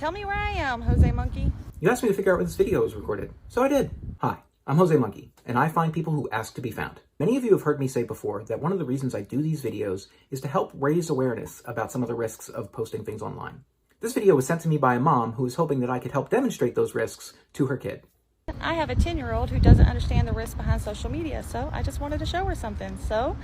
Tell me where I am, Jose Monkey. You asked me to figure out where this video was recorded, so I did. Hi, I'm Jose Monkey, and I find people who ask to be found. Many of you have heard me say before that one of the reasons I do these videos is to help raise awareness about some of the risks of posting things online. This video was sent to me by a mom who was hoping that I could help demonstrate those risks to her kid. I have a 10-year-old who doesn't understand the risks behind social media, so I just wanted to show her something. So,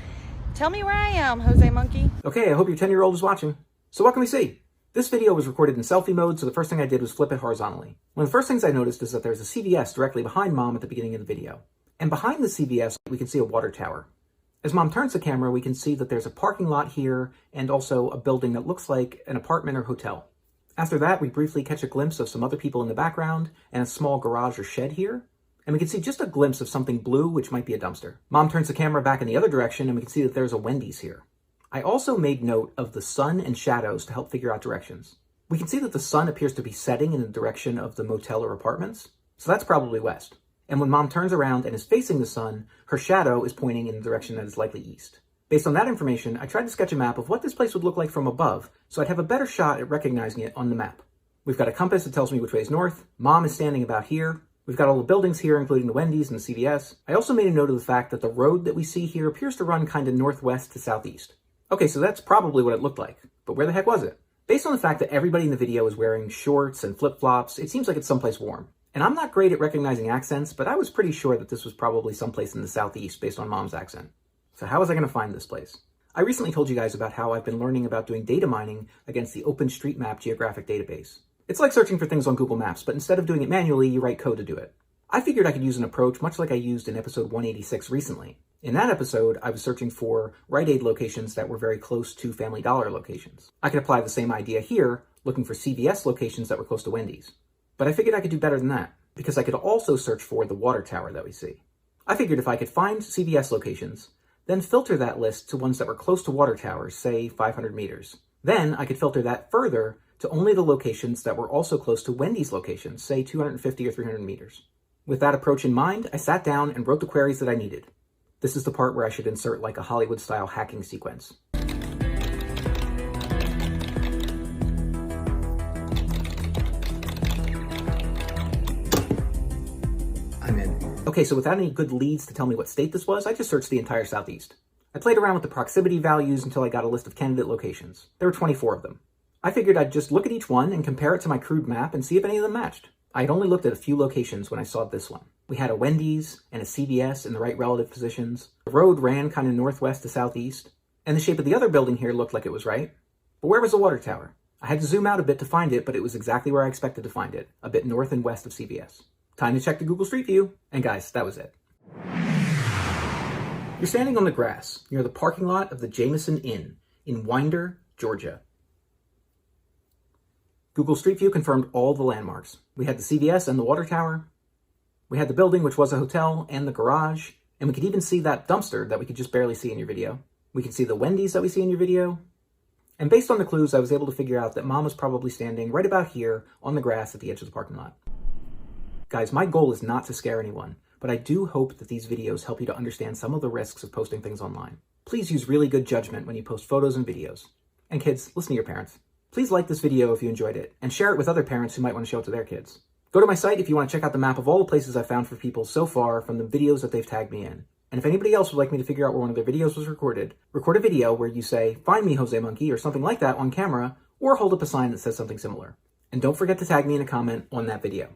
tell me where I am, Jose Monkey. Okay, I hope your 10-year-old is watching. So what can we see? This video was recorded in selfie mode, so the first thing I did was flip it horizontally. One of the first things I noticed is that there's a CVS directly behind Mom at the beginning of the video. And behind the CVS, we can see a water tower. As Mom turns the camera, we can see that there's a parking lot here and also a building that looks like an apartment or hotel. After that, we briefly catch a glimpse of some other people in the background and a small garage or shed here. And we can see just a glimpse of something blue, which might be a dumpster. Mom turns the camera back in the other direction and we can see that there's a Wendy's here. I also made note of the sun and shadows to help figure out directions. We can see that the sun appears to be setting in the direction of the motel or apartments, so that's probably west. And when Mom turns around and is facing the sun, her shadow is pointing in the direction that is likely east. Based on that information, I tried to sketch a map of what this place would look like from above, so I'd have a better shot at recognizing it on the map. We've got a compass that tells me which way is north. Mom is standing about here. We've got all the buildings here, including the Wendy's and the CVS. I also made a note of the fact that the road that we see here appears to run kind of northwest to southeast. Okay, so that's probably what it looked like, but where the heck was it? Based on the fact that everybody in the video is wearing shorts and flip-flops, it seems like it's someplace warm. And I'm not great at recognizing accents, but I was pretty sure that this was probably someplace in the southeast based on Mom's accent. So how was I going to find this place? I recently told you guys about how I've been learning about doing data mining against the OpenStreetMap geographic database. It's like searching for things on Google Maps, but instead of doing it manually, you write code to do it. I figured I could use an approach much like I used in episode 186 recently. In that episode, I was searching for Rite Aid locations that were very close to Family Dollar locations. I could apply the same idea here, looking for CVS locations that were close to Wendy's. But I figured I could do better than that, because I could also search for the water tower that we see. I figured if I could find CVS locations, then filter that list to ones that were close to water towers, say 500 meters. Then I could filter that further to only the locations that were also close to Wendy's locations, say 250 or 300 meters. With that approach in mind, I sat down and wrote the queries that I needed. This is the part where I should insert like a Hollywood-style hacking sequence. I'm in. Okay, so without any good leads to tell me what state this was, I just searched the entire Southeast. I played around with the proximity values until I got a list of candidate locations. There were 24 of them. I figured I'd just look at each one and compare it to my crude map and see if any of them matched. I had only looked at a few locations when I saw this one. We had a Wendy's and a CVS in the right relative positions. The road ran kind of northwest to southeast. And the shape of the other building here looked like it was right. But where was the water tower? I had to zoom out a bit to find it, but it was exactly where I expected to find it, a bit north and west of CVS. Time to check the Google Street View. And guys, that was it. You're standing on the grass near the parking lot of the Jameson Inn in Winder, Georgia. Google Street View confirmed all the landmarks. We had the CVS and the water tower. We had the building, which was a hotel, and the garage. And we could even see that dumpster that we could just barely see in your video. We can see the Wendy's that we see in your video. And based on the clues, I was able to figure out that Mom was probably standing right about here on the grass at the edge of the parking lot. Guys, my goal is not to scare anyone, but I do hope that these videos help you to understand some of the risks of posting things online. Please use really good judgment when you post photos and videos. And kids, listen to your parents. Please like this video if you enjoyed it, and share it with other parents who might want to show it to their kids. Go to my site if you want to check out the map of all the places I've found for people so far from the videos that they've tagged me in. And if anybody else would like me to figure out where one of their videos was recorded, record a video where you say, "Find me, Jose Monkey," or something like that on camera, or hold up a sign that says something similar. And don't forget to tag me in a comment on that video.